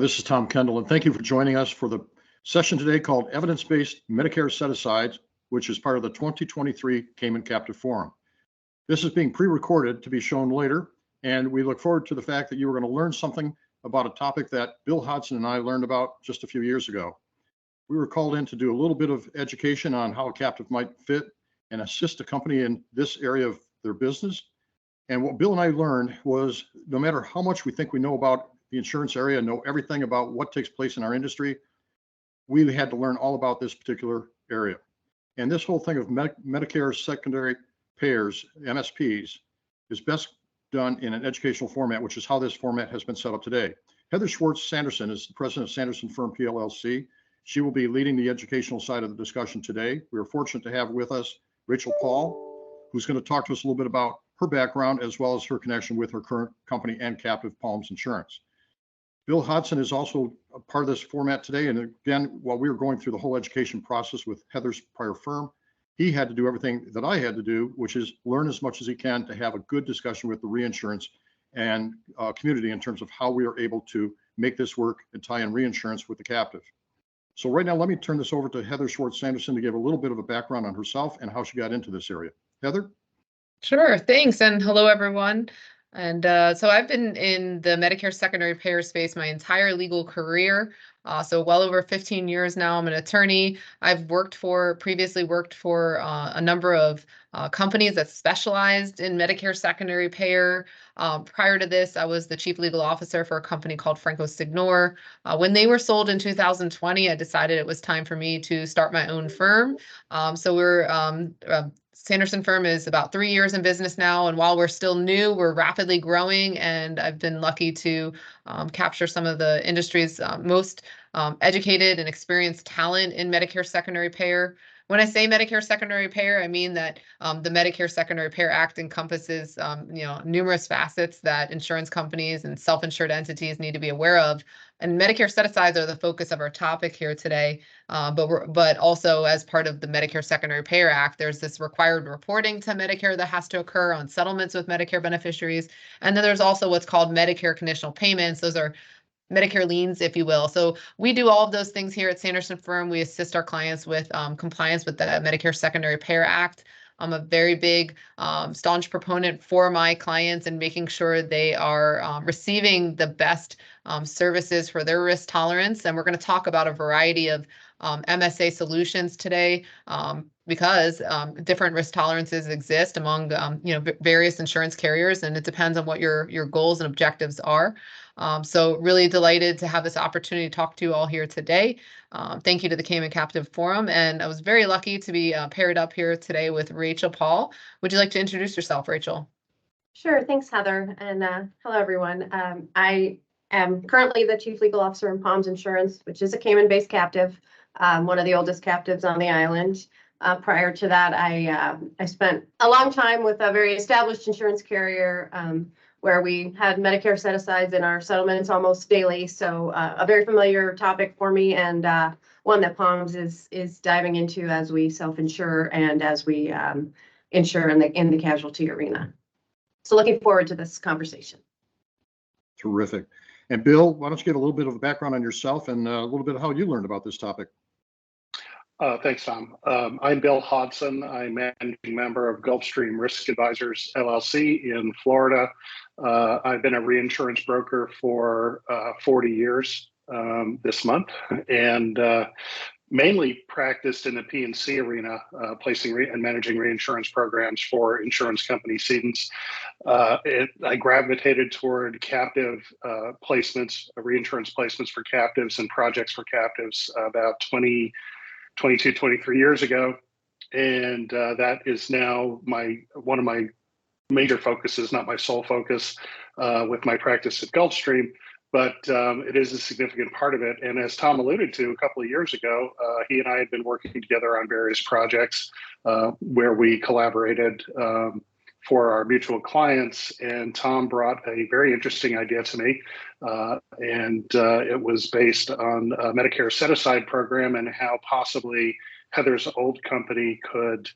This is Tom Kendall, and thank you for joining us for the session today called Evidence-Based Medicare Set-Asides, which is part of the 2023 Cayman Captive Forum. This is being pre-recorded to be shown later, and we look forward to the fact that you are going to learn something about a topic that Bill Hodson and I learned about just a few years ago. We were called in to do a little bit of education on how a captive might fit and assist a company in this area of their business. And what Bill and I learned was no matter how much we think we know about the insurance area, know everything about what takes place in our industry, we had to learn all about this particular area. And this whole thing of Medicare secondary payers, MSPs, is best done in an educational format, which is how this format has been set up today. Heather Schwartz Sanderson is the president of Sanderson Firm PLLC. She will be leading the educational side of the discussion today. We are fortunate to have with us Rachel Paul, who's going to talk to us a little bit about her background as well as her connection with her current company and captive, Palms Insurance. Bill Hodson is also a part of this format today. And again, while we were going through the whole education process with Heather's prior firm, he had to do everything that I had to do, which is learn as much as he can to have a good discussion with the reinsurance and community in terms of how we are able to make this work and tie in reinsurance with the captive. So right now, let me turn this over to Heather Schwartz Sanderson to give a little bit of a background on herself and how she got into this area. Heather? Sure, thanks, and hello, everyone. And so I've been in the Medicare secondary payer space my entire legal career, so well over 15 years now. I'm an attorney. I've previously worked for a number of companies that specialized in Medicare secondary payer. Prior to this, I was the chief legal officer for a company called Franco Signor. When they were sold in 2020, I decided it was time for me to start my own firm. So we're Sanderson Firm is about 3 years in business now, and while we're still new, we're rapidly growing, and I've been lucky to capture some of the industry's most educated and experienced talent in Medicare secondary payer. When I say Medicare secondary payer, I mean that the Medicare Secondary Payer Act encompasses numerous facets that insurance companies and self-insured entities need to be aware of. And Medicare set-asides are the focus of our topic here today. But also as part of the Medicare Secondary Payer Act, there's this required reporting to Medicare that has to occur on settlements with Medicare beneficiaries. And then there's also what's called Medicare conditional payments. Those are Medicare liens, if you will. So we do all of those things here at Sanderson Firm. We assist our clients with compliance with the Medicare Secondary Payer Act. I'm a very big staunch proponent for my clients and making sure they are receiving the best services for their risk tolerance. And we're going to talk about a variety of MSA solutions today because different risk tolerances exist among various insurance carriers, and it depends on what your goals and objectives are. So really delighted to have this opportunity to talk to you all here today. Thank you to the Cayman Captive Forum, and I was very lucky to be paired up here today with Rachel Paul. Would you like to introduce yourself, Rachel? Sure, thanks, Heather, and hello, everyone. I am currently the Chief Legal Officer in Palms Insurance, which is a Cayman-based captive, one of the oldest captives on the island. Prior to that, I spent a long time with a very established insurance carrier where we had Medicare set-asides in our settlements almost daily. So a very familiar topic for me, and one that Palms is diving into as we self-insure and as we insure in the casualty arena. So looking forward to this conversation. Terrific. And Bill, why don't you give a little bit of a background on yourself and a little bit of how you learned about this topic? Thanks, Tom. I'm Bill Hodson. I'm managing member of Gulfstream Risk Advisors, LLC in Florida. I've been a reinsurance broker for 40 years this month, and mainly practiced in the P&C arena, placing and managing reinsurance programs for insurance company cedents. I gravitated toward captive placements, reinsurance placements for captives and projects for captives about 23 years ago. And that is now one of my major focuses, not my sole focus with my practice at Gulfstream, but it is a significant part of it. And as Tom alluded to a couple of years ago, he and I had been working together on various projects where we collaborated for our mutual clients. And Tom brought a very interesting idea to me. And it was based on a Medicare set-aside program and how possibly Heather's old company could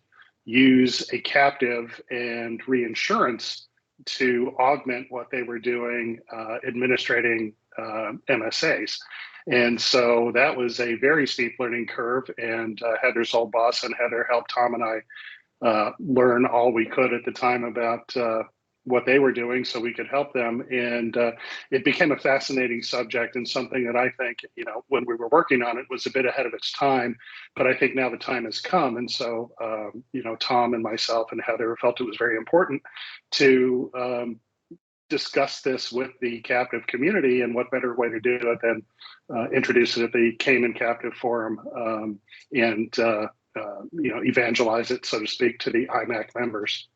use a captive and reinsurance to augment what they were doing administrating MSAs. And so that was a very steep learning curve. And Heather's old boss and Heather helped Tom and I learn all we could at the time about what they were doing so we could help them. And it became a fascinating subject and something that I think, when we were working on it was a bit ahead of its time, but I think now the time has come. And so, Tom and myself and Heather felt it was very important to discuss this with the captive community, and what better way to do it than introduce it at the Cayman Captive Forum and evangelize it, so to speak, to the IMAC members.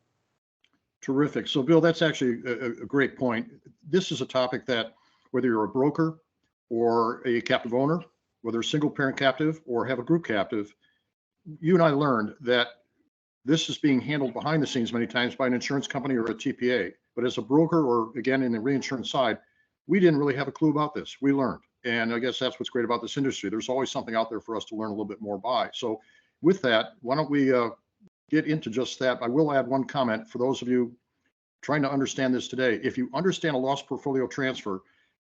Terrific. So, Bill, that's actually a great point. This is a topic that, whether you're a broker or a captive owner, whether a single parent captive or have a group captive, you and I learned that this is being handled behind the scenes many times by an insurance company or a TPA. But as a broker, or again, in the reinsurance side, we didn't really have a clue about this. We learned. And I guess that's what's great about this industry. There's always something out there for us to learn a little bit more by. So with that, why don't we get into just that? I will add one comment for those of you trying to understand this today. If you understand a loss portfolio transfer,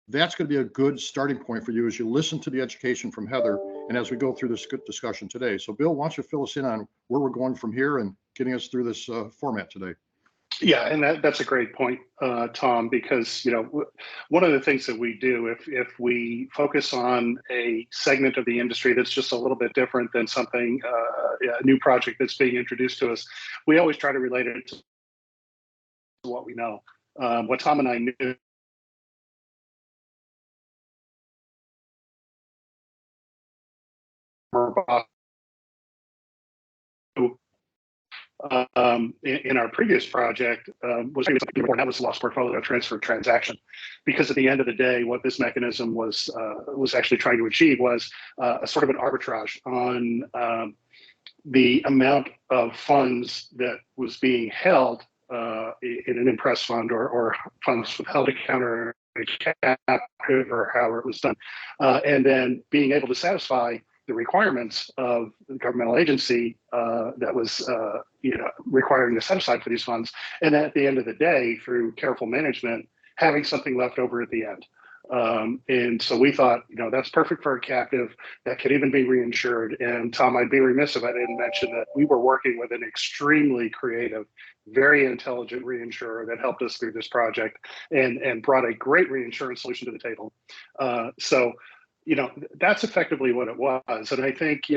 that's going to be a good starting point for you as you listen to the education from Heather and as we go through this good discussion today. So Bill, why don't you fill us in on where we're going from here and getting us through this format today? Yeah, and that's a great point, Tom, because one of the things that we do, if we focus on a segment of the industry that's just a little bit different than something, a new project that's being introduced to us, we always try to relate it to what we know. What Tom and I knew in our previous project was something important. That was the loss portfolio transfer transaction, because at the end of the day, what this mechanism was actually trying to achieve was a sort of an arbitrage on the amount of funds that was being held in an impressed fund or funds withheld account or a captive, or however it was done, and then being able to satisfy the requirements of the governmental agency that was requiring to set aside for these funds, and at the end of the day, through careful management, having something left over at the end. And so we thought, that's perfect for a captive that could even be reinsured. And Tom, I'd be remiss if I didn't mention that we were working with an extremely creative, very intelligent reinsurer that helped us through this project and brought a great reinsurance solution to the table. So that's effectively what it was. And I think,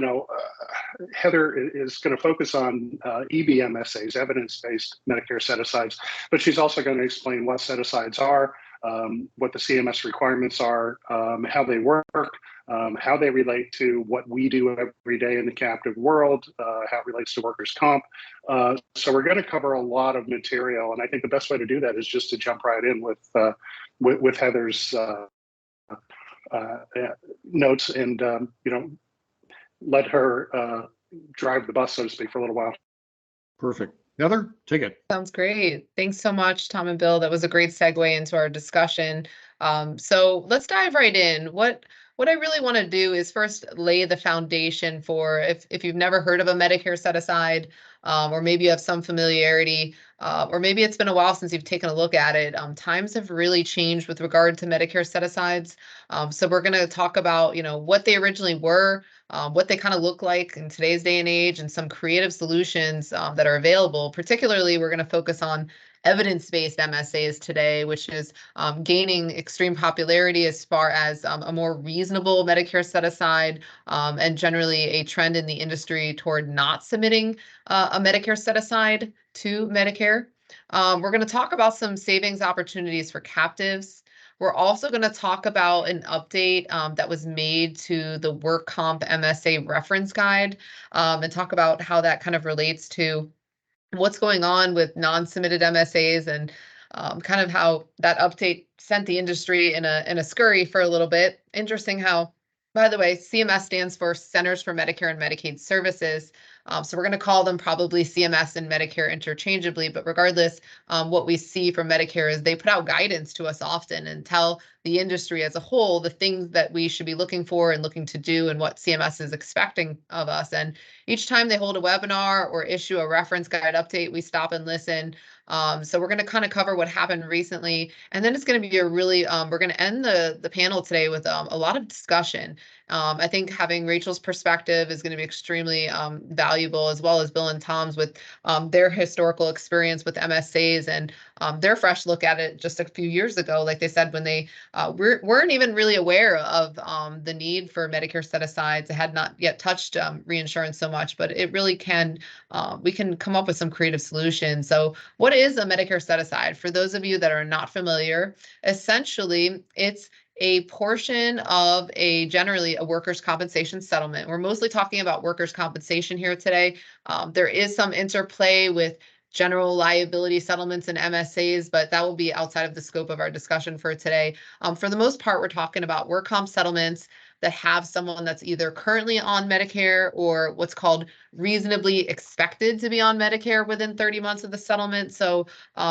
Heather is going to focus on EBMSAs, evidence-based Medicare set-asides, but she's also going to explain what set-asides are, what the CMS requirements are, how they work, how they relate to what we do every day in the captive world, how it relates to workers' comp. So we're going to cover a lot of material, and I think the best way to do that is just to jump right in with Heather's notes and let her drive the bus, so to speak, for a little while. Perfect. Heather, take it. Sounds great. Thanks so much, Tom and Bill. That was a great segue into our discussion. So let's dive right in. What I really want to do is first lay the foundation for if you've never heard of a Medicare set-aside, or maybe you have some familiarity, or maybe it's been a while since you've taken a look at it. Times have really changed with regard to Medicare set-asides. So we're going to talk about, what they originally were, what they kind of look like in today's day and age, and some creative solutions that are available. Particularly, we're going to focus on evidence-based MSAs today, which is gaining extreme popularity as far as a more reasonable Medicare set-aside, and generally a trend in the industry toward not submitting a Medicare set-aside to Medicare. We're going to talk about some savings opportunities for captives. We're also going to talk about an update that was made to the work comp MSA reference guide, and talk about how that kind of relates to what's going on with non-submitted MSAs, and kind of how that update sent the industry in a scurry for a little bit. Interesting how, by the way, CMS stands for Centers for Medicare and Medicaid Services. So we're going to call them probably CMS and Medicare interchangeably, but regardless, what we see from Medicare is they put out guidance to us often and tell the industry as a whole the things that we should be looking for and looking to do and what CMS is expecting of us. And each time they hold a webinar or issue a reference guide update, we stop and listen. So we're going to kind of cover what happened recently, and then it's going to be a really, we're going to end the panel today with a lot of discussion. I think having Rachel's perspective is going to be extremely valuable, as well as Bill and Tom's with their historical experience with MSAs and their fresh look at it just a few years ago. Like they said, when they weren't even really aware of the need for Medicare set-asides. It had not yet touched reinsurance so much, but it really can, we can come up with some creative solutions. So what is a Medicare set-aside? For those of you that are not familiar, essentially it's a portion of generally a workers' compensation settlement. We're mostly talking about workers' compensation here today. There is some interplay with general liability settlements and MSAs, but that will be outside of the scope of our discussion for today. For the most part, we're talking about work comp settlements that have someone that's either currently on Medicare or what's called reasonably expected to be on Medicare within 30 months of the settlement. So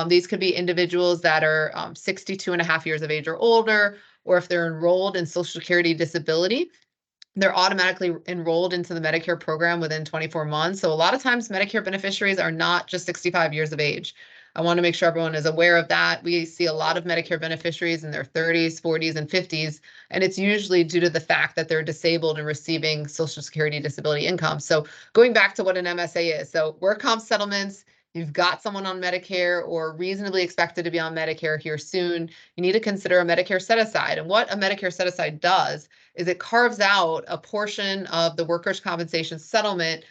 these could be individuals that are 62 and a half years of age or older, or if they're enrolled in Social Security disability, they're automatically enrolled into the Medicare program within 24 months. So a lot of times Medicare beneficiaries are not just 65 years of age. I want to make sure everyone is aware of that. We see a lot of Medicare beneficiaries in their 30s, 40s, and 50s, and it's usually due to the fact that they're disabled and receiving Social Security disability income. So going back to what an MSA is, so work comp settlements, you've got someone on Medicare or reasonably expected to be on Medicare here soon, you need to consider a Medicare set-aside. And what a Medicare set-aside does is it carves out a portion of the workers' compensation settlement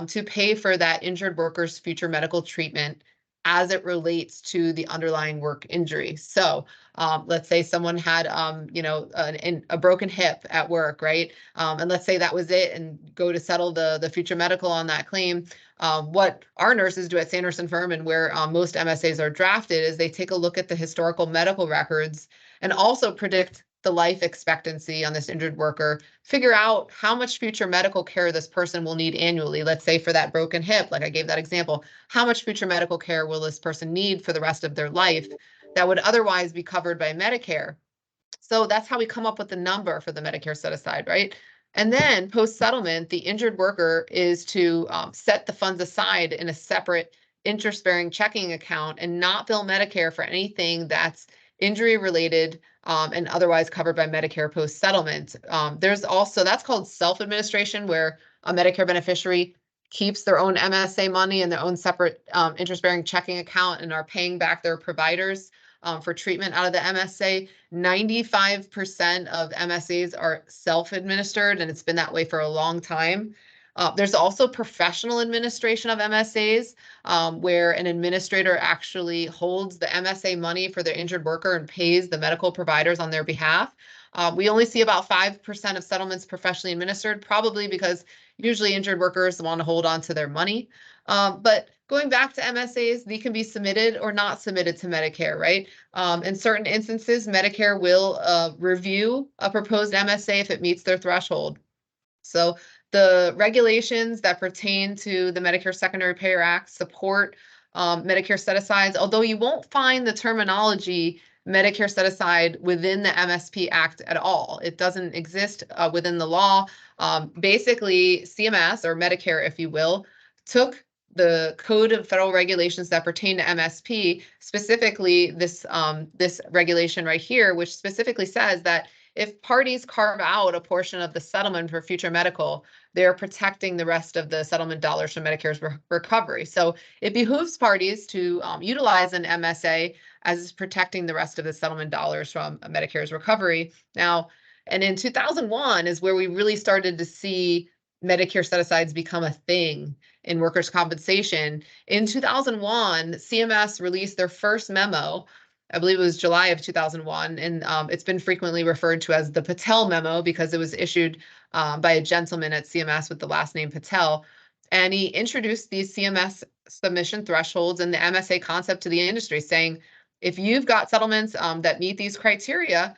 to pay for that injured worker's future medical treatment as it relates to the underlying work injury. So let's say someone had, a broken hip at work, right? And let's say that was it, and go to settle the future medical on that claim. What our nurses do at Sanderson Firm and where most MSAs are drafted is they take a look at the historical medical records and also predict the life expectancy on this injured worker, figure out how much future medical care this person will need annually. Let's say for that broken hip, like I gave that example, how much future medical care will this person need for the rest of their life that would otherwise be covered by Medicare? So that's how we come up with the number for the Medicare set-aside, right? And then post-settlement, the injured worker is to set the funds aside in a separate interest-bearing checking account and not bill Medicare for anything that's injury-related and otherwise covered by Medicare post-settlement. There's also, that's called self-administration, where a Medicare beneficiary keeps their own MSA money in their own separate interest-bearing checking account and are paying back their providers for treatment out of the MSA. 95% of MSAs are self-administered, and it's been that way for a long time. There's also professional administration of MSAs, where an administrator actually holds the MSA money for their injured worker and pays the medical providers on their behalf. We only see about 5% of settlements professionally administered, probably because usually injured workers want to hold on to their money. But going back to MSAs, they can be submitted or not submitted to Medicare, right? In certain instances, Medicare will review a proposed MSA if it meets their threshold. So the regulations that pertain to the Medicare Secondary Payer Act support Medicare set-asides, although you won't find the terminology Medicare set-aside within the MSP Act at all. It doesn't exist within the law. Basically, CMS, or Medicare, if you will, took the Code of Federal Regulations that pertain to MSP, specifically this regulation right here, which specifically says that if parties carve out a portion of the settlement for future medical, they're protecting the rest of the settlement dollars from Medicare's recovery. So it behooves parties to utilize an MSA as is protecting the rest of the settlement dollars from Medicare's recovery. Now, and in 2001 is where we really started to see Medicare set-asides become a thing in workers' compensation. In 2001, CMS released their first memo. I believe it was July of 2001, and it's been frequently referred to as the Patel memo because it was issued by a gentleman at CMS with the last name Patel. And he introduced these CMS submission thresholds and the MSA concept to the industry, saying, if you've got settlements that meet these criteria,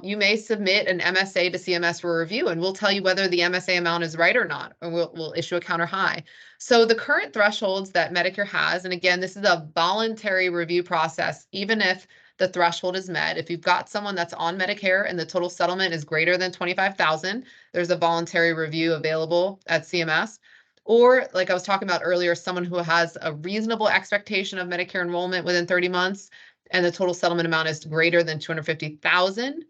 you may submit an MSA to CMS for review, and we'll tell you whether the MSA amount is right or not, or we'll issue a counter high. So the current thresholds that Medicare has, and again, this is a voluntary review process, even if the threshold is met. If you've got someone that's on Medicare and the total settlement is greater than $25,000, there's a voluntary review available at CMS. Or like I was talking about earlier, someone who has a reasonable expectation of Medicare enrollment within 30 months and the total settlement amount is greater than $250,000.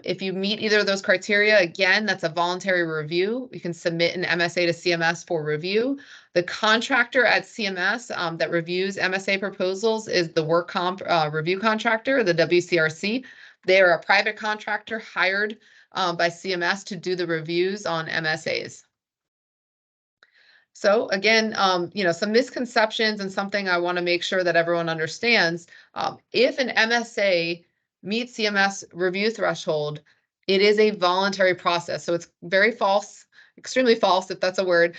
If you meet either of those criteria, again, that's a voluntary review. You can submit an MSA to CMS for review. The contractor at CMS that reviews MSA proposals is the work comp review contractor, the WCRC. They are a private contractor hired by CMS to do the reviews on MSAs. So again, some misconceptions and something I want to make sure that everyone understands. If an MSA meets CMS review threshold, it is a voluntary process. So it's very false, extremely false, if that's a word,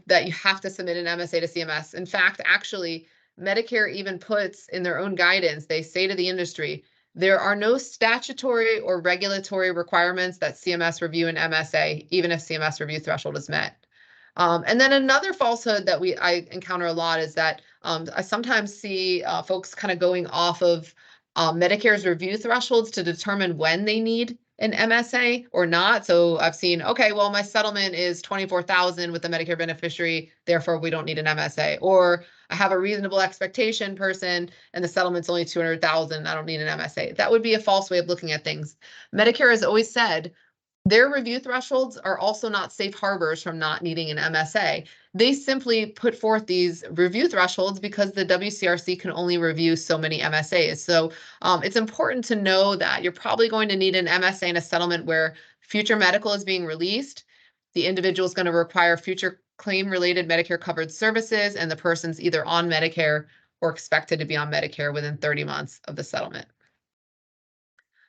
that you have to submit an MSA to CMS. In fact, actually, Medicare even puts in their own guidance, they say to the industry, there are no statutory or regulatory requirements that CMS review an MSA, even if CMS review threshold is met. And then another falsehood that I encounter a lot is that I sometimes see folks kind of going off of Medicare's review thresholds to determine when they need an MSA or not. So I've seen, okay, well, my settlement is $24,000 with the Medicare beneficiary, therefore we don't need an MSA. Or I have a reasonable expectation person and the settlement's only $200,000, I don't need an MSA. That would be a false way of looking at things. Medicare has always said, their review thresholds are also not safe harbors from not needing an MSA. They simply put forth these review thresholds because the WCRC can only review so many MSAs. So it's important to know that you're probably going to need an MSA in a settlement where future medical is being released. The individual is going to require future claim-related Medicare covered services, and the person's either on Medicare or expected to be on Medicare within 30 months of the settlement.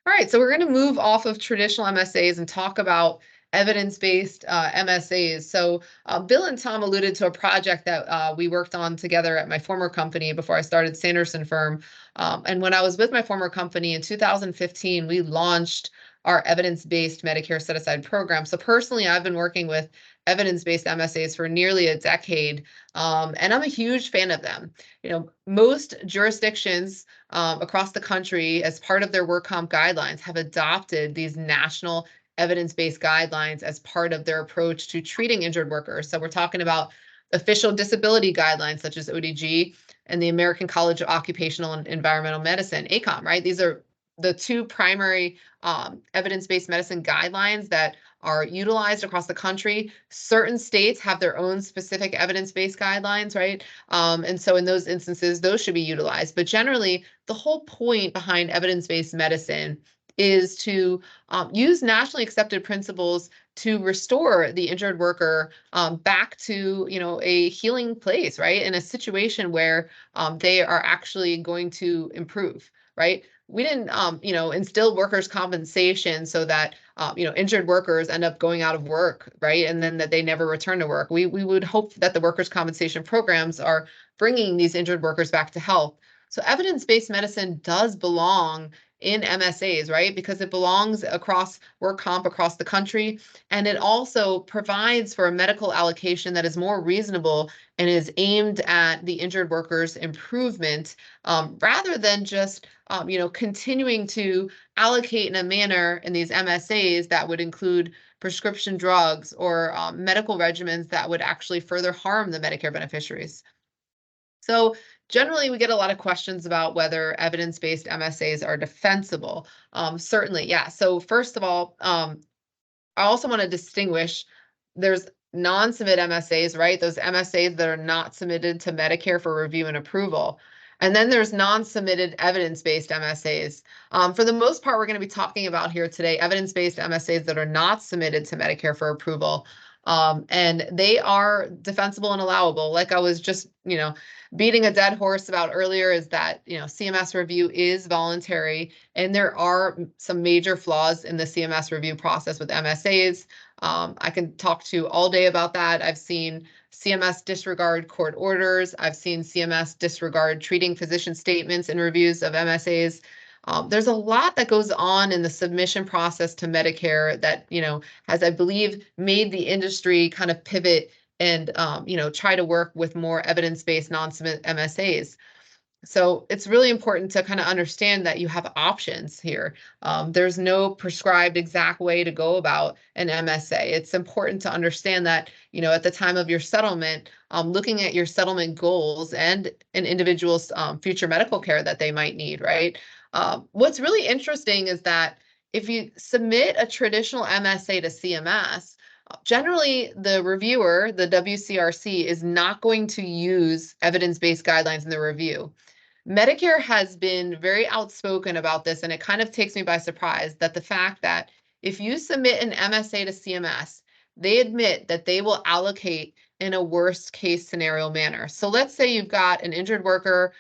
All right, so we're going to move off of traditional MSAs and talk about evidence-based MSAs. So Bill and Tom alluded to a project that we worked on together at my former company before I started Sanderson Firm. And when I was with my former company in 2015, we launched our evidence-based Medicare set-aside program. So personally, I've been working with evidence-based MSAs for nearly a decade, and I'm a huge fan of them. Most jurisdictions across the country, as part of their work comp guidelines, have adopted these national evidence-based guidelines as part of their approach to treating injured workers. So we're talking about official disability guidelines such as ODG and the American College of Occupational and Environmental Medicine, ACOM, right? These are the two primary evidence-based medicine guidelines that are utilized across the country. Certain states have their own specific evidence-based guidelines, right? And so in those instances, those should be utilized. But generally, the whole point behind evidence-based medicine is to use nationally accepted principles to restore the injured worker back to a healing place, right? In a situation where they are actually going to improve, right? We didn't, instill workers' compensation so that, injured workers end up going out of work, right? And then that they never return to work. We would hope that the workers' compensation programs are bringing these injured workers back to health. So evidence-based medicine does belong in MSAs, right? Because it belongs across work comp across the country. And it also provides for a medical allocation that is more reasonable and is aimed at the injured workers' improvement rather than just, continuing to allocate in a manner in these MSAs that would include prescription drugs or medical regimens that would actually further harm the Medicare beneficiaries. So generally, we get a lot of questions about whether evidence-based MSAs are defensible. Certainly, yeah. So first of all, I also want to distinguish, there's non-submit MSAs, right? Those MSAs that are not submitted to Medicare for review and approval. And then there's non-submitted evidence-based MSAs. For the most part, we're going to be talking about here today evidence-based MSAs that are not submitted to Medicare for approval. And they are defensible and allowable. Like I was just, beating a dead horse about earlier, is that, CMS review is voluntary, and there are some major flaws in the CMS review process with MSAs. I can talk to you all day about that. I've seen CMS disregard court orders. I've seen CMS disregard treating physician statements in reviews of MSAs. There's a lot that goes on in the submission process to Medicare that, has, I believe, made the industry kind of pivot and, try to work with more evidence-based non-submit MSAs. So it's really important to kind of understand that you have options here. There's no prescribed exact way to go about an MSA. It's important to understand that, at the time of your settlement, looking at your settlement goals and an individual's future medical care that they might need, right? What's really interesting is that if you submit a traditional MSA to CMS, generally the reviewer, the WCRC, is not going to use evidence-based guidelines in the review. Medicare has been very outspoken about this, and it kind of takes me by surprise that the fact that if you submit an MSA to CMS, they admit that they will allocate in a worst case scenario manner. So let's say you've got an injured worker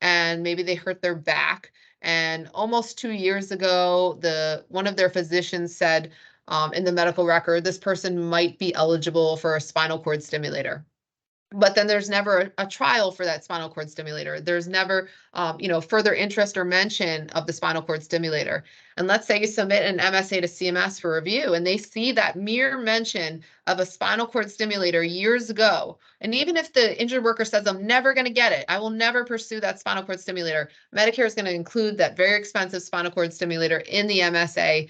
and maybe they hurt their back, and almost 2 years ago, one of their physicians said in the medical record, this person might be eligible for a spinal cord stimulator. But then there's never a trial for that spinal cord stimulator. There's never, further interest or mention of the spinal cord stimulator. And let's say you submit an MSA to CMS for review, and they see that mere mention of a spinal cord stimulator years ago. And even if the injured worker says, I'm never going to get it, I will never pursue that spinal cord stimulator, Medicare is going to include that very expensive spinal cord stimulator in the MSA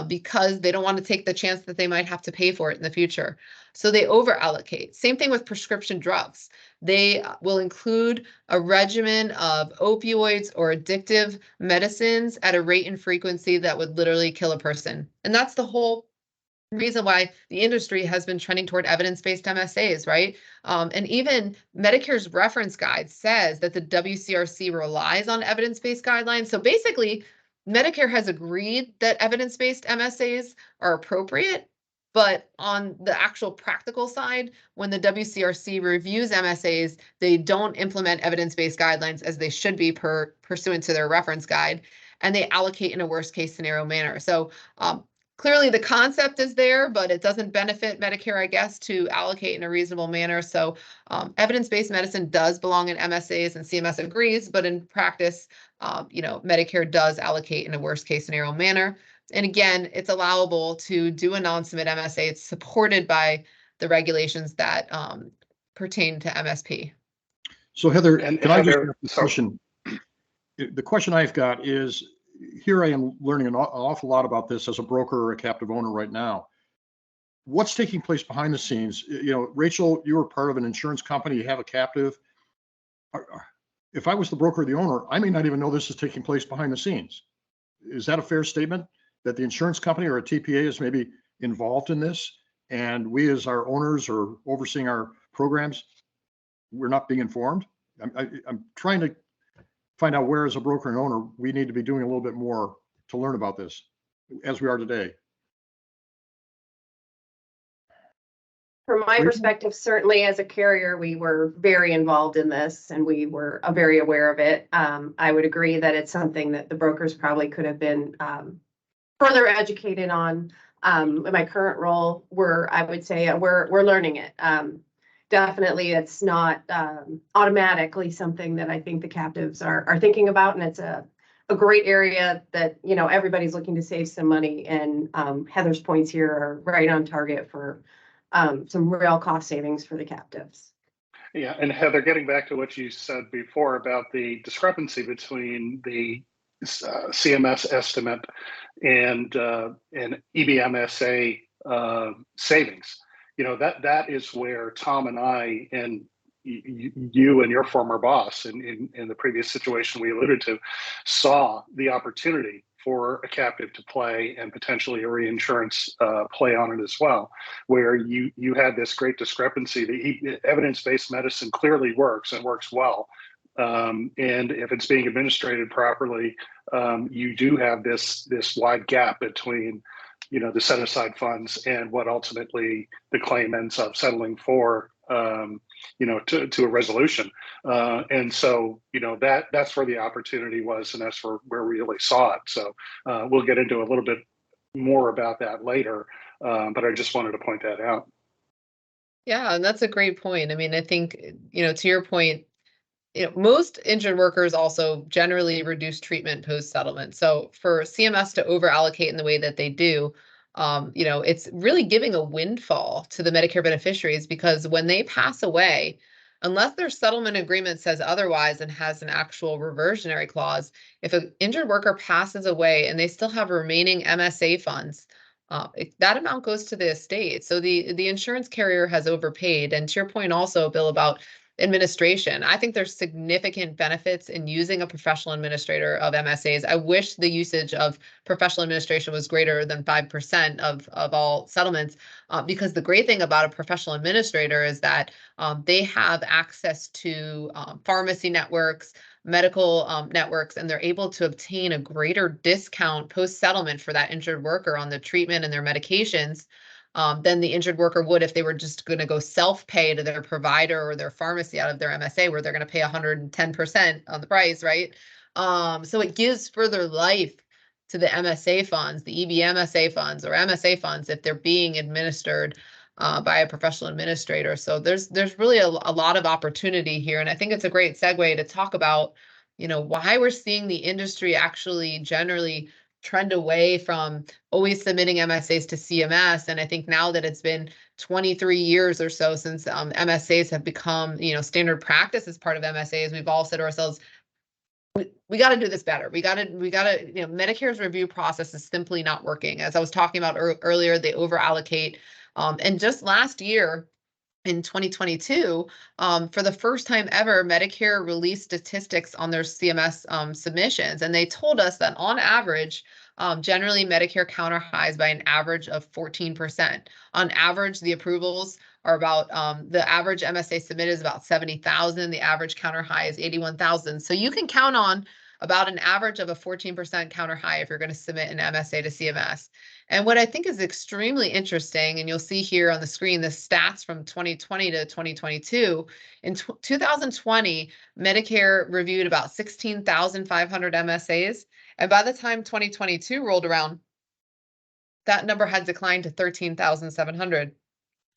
because they don't want to take the chance that they might have to pay for it in the future. So they over allocate. Same thing with prescription drugs. They will include a regimen of opioids or addictive medicines at a rate and frequency that would literally kill a person. And that's the whole reason why the industry has been trending toward evidence-based MSAs, right? And even Medicare's reference guide says that the WCRC relies on evidence-based guidelines. So basically, Medicare has agreed that evidence-based MSAs are appropriate. But on the actual practical side, when the WCRC reviews MSAs, they don't implement evidence-based guidelines as they should be pursuant to their reference guide, and they allocate in a worst case scenario manner. So clearly the concept is there, but it doesn't benefit Medicare, I guess, to allocate in a reasonable manner. So evidence-based medicine does belong in MSAs, and CMS agrees, but in practice, Medicare does allocate in a worst case scenario manner. And again, it's allowable to do a non-submit MSA. It's supported by the regulations that pertain to MSP. So Heather, And can I just Heather, ask a question? The question I've got is, here I am learning an awful lot about this as a broker or a captive owner right now. What's taking place behind the scenes? Rachel, you were part of an insurance company, you have a captive. If I was the broker or the owner, I may not even know this is taking place behind the scenes. Is that a fair statement? That the insurance company or a TPA is maybe involved in this, and we as our owners or overseeing our programs, we're not being informed? I'm trying to find out where, as a broker and owner, we need to be doing a little bit more to learn about this as we are today. From my perspective, certainly as a carrier, we were very involved in this and we were very aware of it. I would agree that it's something that the brokers probably could have been further educated on. In my current role, I would say we're learning it. Definitely, it's not automatically something that I think the captives are thinking about, and it's a great area that everybody's looking to save some money. And Heather's points here are right on target for some real cost savings for the captives. Yeah, and Heather, getting back to what you said before about the discrepancy between the CMS estimate and EBMSA savings, that is where Tom and I and you and your former boss in the previous situation we alluded to saw the opportunity for a captive to play and potentially a reinsurance play on it as well, where you had this great discrepancy. The evidence-based medicine clearly works and works well. And if it's being administrated properly, you do have this wide gap between, the set aside funds and what ultimately the claim ends up settling for, to a resolution. And so, that's where the opportunity was, and that's where we really saw it. So we'll get into a little bit more about that later, but I just wanted to point that out. Yeah, and that's a great point. I mean, I think, to your point, most injured workers also generally reduce treatment post-settlement. So for CMS to over-allocate in the way that they do, it's really giving a windfall to the Medicare beneficiaries, because when they pass away, unless their settlement agreement says otherwise and has an actual reversionary clause, if an injured worker passes away and they still have remaining MSA funds, that amount goes to the estate. So the insurance carrier has overpaid. And to your point also, Bill, about administration, I think there's significant benefits in using a professional administrator of MSAs. I wish the usage of professional administration was greater than 5% of all settlements, because the great thing about a professional administrator is that they have access to pharmacy networks, medical networks, and they're able to obtain a greater discount post-settlement for that injured worker on the treatment and their medications than the injured worker would if they were just going to go self-pay to their provider or their pharmacy out of their MSA, where they're going to pay 110% on the price, right? So it gives further life to the MSA funds, the EBMSA funds or MSA funds, if they're being administered by a professional administrator. So there's really a lot of opportunity here. And I think it's a great segue to talk about, why we're seeing the industry actually generally trend away from always submitting MSAs to CMS. And I think now that it's been 23 years or so since MSAs have become, standard practice as part of MSAs, we've all said to ourselves, we got to do this better. We got to, Medicare's review process is simply not working. As I was talking about earlier, they over allocate. And just last year, in 2022, for the first time ever, Medicare released statistics on their CMS submissions, and they told us that on average, generally Medicare counter highs by an average of 14%. On average, the approvals are about, the average MSA submitted is about 70,000. The average counter high is 81,000. So you can count on about an average of a 14% counter high if you're going to submit an MSA to CMS. And what I think is extremely interesting, and you'll see here on the screen the stats from 2020 to 2022. In 2020, Medicare reviewed about 16,500 MSAs. And by the time 2022 rolled around, that number had declined to 13,700.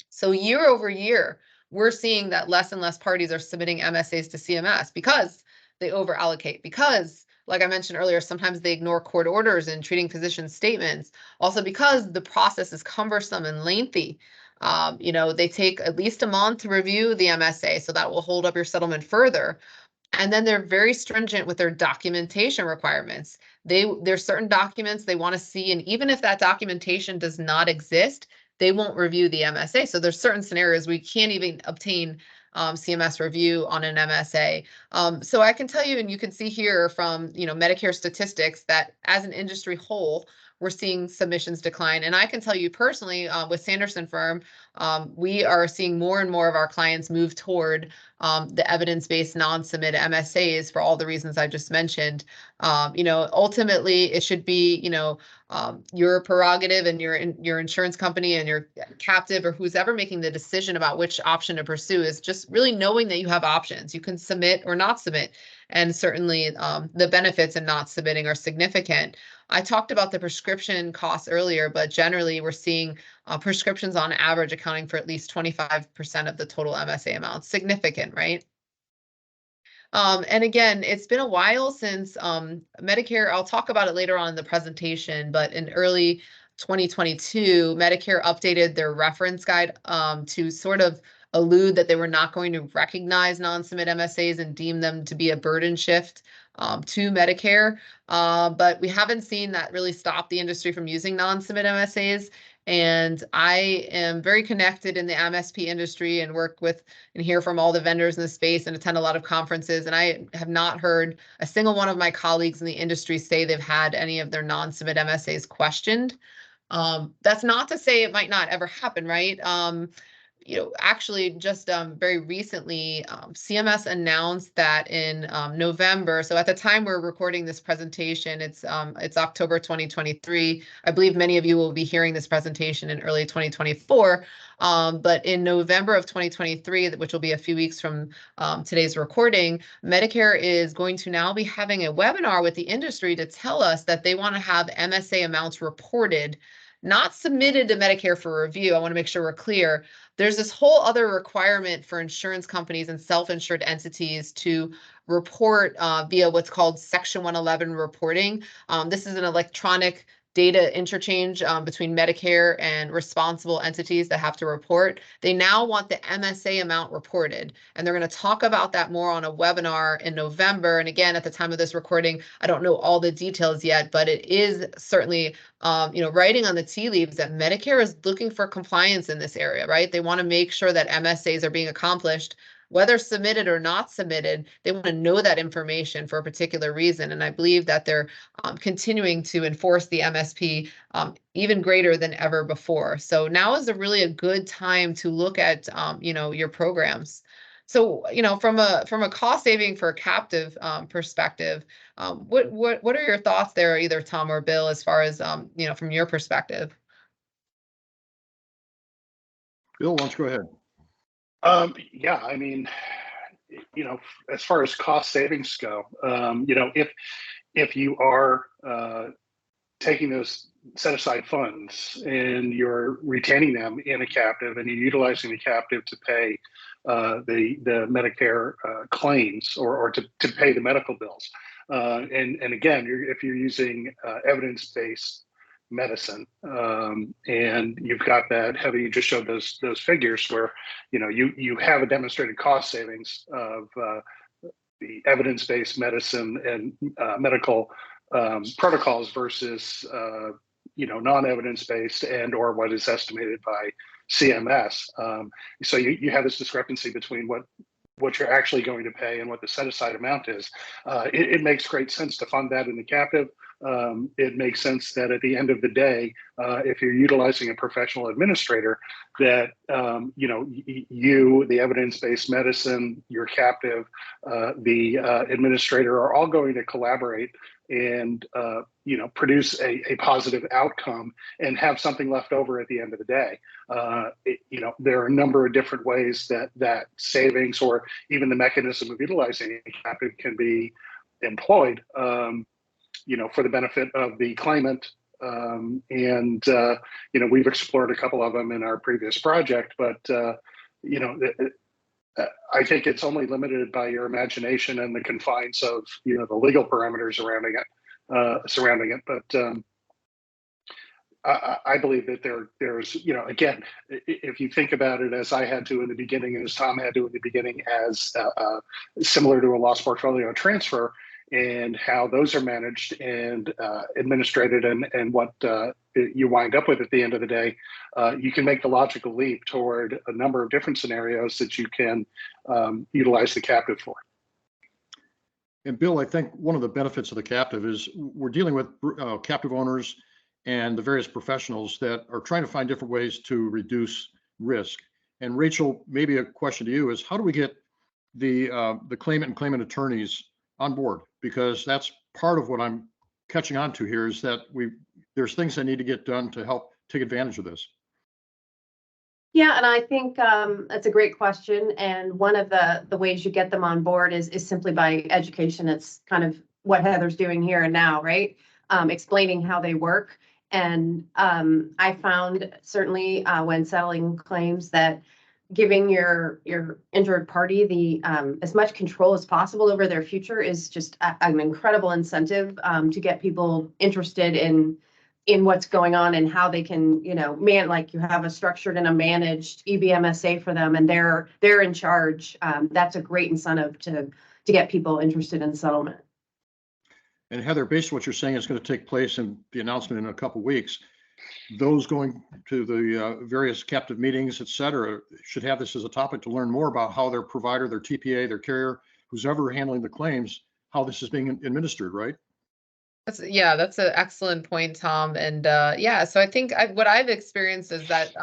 So year over year, we're seeing that less and less parties are submitting MSAs to CMS because they over allocate, because, like I mentioned earlier, sometimes they ignore court orders and treating physician statements. Also because the process is cumbersome and lengthy. They take at least a month to review the MSA, so that will hold up your settlement further. And then they're very stringent with their documentation requirements. There's certain documents they want to see, and even if that documentation does not exist, they won't review the MSA. So there's certain scenarios we can't even obtain CMS review on an MSA. So I can tell you, and you can see here from Medicare statistics, that as an industry whole, we're seeing submissions decline. And I can tell you personally, with Sanderson Firm, we are seeing more and more of our clients move toward the evidence-based non-submit MSAs for all the reasons I just mentioned. Ultimately, it should be, your prerogative and your insurance company and your captive or who's ever making the decision about which option to pursue is just really knowing that you have options. You can submit or not submit. And certainly the benefits in not submitting are significant. I talked about the prescription costs earlier, but generally we're seeing prescriptions on average accounting for at least 25% of the total MSA amount. Significant, right? And again, it's been a while since Medicare, I'll talk about it later on in the presentation, but in early 2022, Medicare updated their reference guide to sort of allude that they were not going to recognize non-submit MSAs and deem them to be a burden shift to Medicare. But we haven't seen that really stop the industry from using non-submit MSAs. And I am very connected in the MSP industry and work with and hear from all the vendors in the space and attend a lot of conferences. And I have not heard a single one of my colleagues in the industry say they've had any of their non-submit MSAs questioned. That's not to say it might not ever happen, right? Actually just very recently, CMS announced that in November. So at the time we're recording this presentation, it's October 2023. I believe many of you will be hearing this presentation in early 2024. But in November of 2023, which will be a few weeks from today's recording, Medicare is going to now be having a webinar with the industry to tell us that they want to have MSA amounts reported not submitted to Medicare for review. I want to make sure we're clear. There's this whole other requirement for insurance companies and self-insured entities to report via what's called Section 111 reporting. This is an electronic data interchange between Medicare and responsible entities that have to report. They now want the MSA amount reported, and they're going to talk about that more on a webinar in November. And again, at the time of this recording, I don't know all the details yet, but it is certainly writing on the tea leaves that Medicare is looking for compliance in this area, right? They want to make sure that MSAs are being accomplished. Whether submitted or not submitted, they want to know that information for a particular reason. And I believe that they're continuing to enforce the MSP even greater than ever before. So now is really a good time to look at, your programs. So, from a cost saving for a captive perspective, what are your thoughts there, either Tom or Bill, as far as, from your perspective? Bill, why don't you go ahead? Yeah, I mean, as far as cost savings go, if you are taking those set aside funds and you're retaining them in a captive and you're utilizing the captive to pay the Medicare claims or to pay the medical bills, and again, if you're using evidence-based medicine, and you've got that, Heather, you just showed those figures where you have a demonstrated cost savings of the evidence-based medicine and medical protocols versus non-evidence-based and or what is estimated by CMS. So you have this discrepancy between what you're actually going to pay and what the set-aside amount is. It makes great sense to fund that in the captive. It makes sense that at the end of the day, if you're utilizing a professional administrator, that you, the evidence-based medicine, your captive, the administrator are all going to collaborate and produce a positive outcome and have something left over at the end of the day. There are a number of different ways that savings or even the mechanism of utilizing a captive can be employed. For the benefit of the claimant. We've explored a couple of them in our previous project, but, I think it's only limited by your imagination and the confines of, the legal parameters surrounding it. But I believe that there's, again, if you think about it as I had to in the beginning and as Tom had to in the beginning, as similar to a loss portfolio transfer, and how those are managed and administrated and what you wind up with at the end of the day, you can make the logical leap toward a number of different scenarios that you can utilize the captive for. And Bill, I think one of the benefits of the captive is we're dealing with captive owners and the various professionals that are trying to find different ways to reduce risk. And Rachel, maybe a question to you is, how do we get the claimant and claimant attorneys on board? Because that's part of what I'm catching on to here, is that there's things that need to get done to help take advantage of this. Yeah, and I think that's a great question. And one of the ways you get them on board is simply by education. It's kind of what Heather's doing here and now, right? Explaining how they work. And I found certainly when settling claims that giving your injured party the as much control as possible over their future is just an incredible incentive to get people interested in what's going on and how they can, like you have a structured and a managed EBMSA for them, and they're in charge. That's a great incentive to get people interested in settlement. And Heather, based on what you're saying is going to take place in the announcement in a couple of weeks, those going to the various captive meetings, et cetera, should have this as a topic to learn more about how their provider, their TPA, their carrier, who's ever handling the claims, how this is being administered, right? That's an excellent point, Tom. And so I think what I've experienced is that